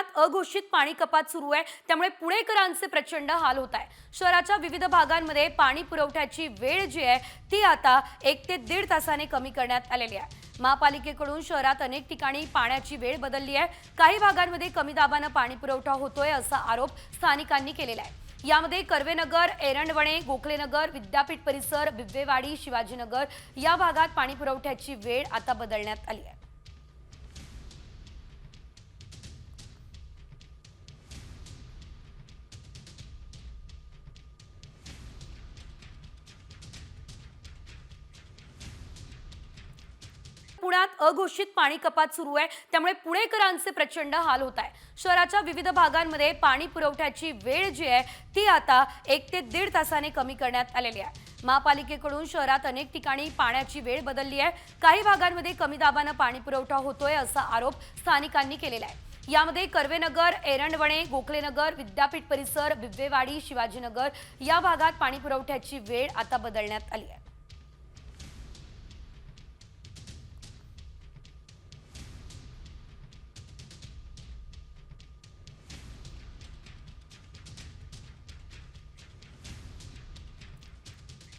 पुण्यात अघोषित पाणी कपात सुरू आहे, त्यामुळे पुणेकरांचे प्रचंड हाल होत आहे। शहराच्या विविध भागांमध्ये पाणी पुरवठ्याची वेळ जी आहे ती आता 1 ते 1.5 तासाने कमी करण्यात आलेली आहे। महापालिकेकडून शहरात अनेक ठिकाणी पाण्याची वेळ बदलली आहे। काही भागांमध्ये कमी दाबाने पाणी पुरवठा होतोय असा आरोप स्थानिकांनी केलेला आहे। यामध्ये कर्वेनगर, एरंडवणे, गोखलेनगर, विद्यापीठ परिसर, बिब्वेवाडी, शिवाजीनगर या भागात पाणी पुरवठ्याची वेळ आता बदलण्यात आली आहे। पुण्यात अघोषित पाणी कपात सुरू आहे, त्यामुळे पुणेकरांचे प्रचंड हाल होत आहे। शहराच्या विविध भागांमध्ये पाणी पुरवठ्याची वेळ जी आहे ती आता 1 ते 1.5 तासाने कमी करण्यात आलेली आहे। महापालिकेकडून शहरात अनेक ठिकाणी पाण्याची वेळ बदलली आहे। काही भागांमध्ये कमी दाबाने पाणी पुरवठा होतोय असा आरोप स्थानिकांनी केलेला आहे। यामध्ये कर्वेनगर, एरंडवणे, गोखलेनगर, विद्यापीठ परिसर, बिब्वेवाडी, शिवाजीनगर या भागात पाणी पुरवठ्याची वेळ आता बदलण्यात आली आहे।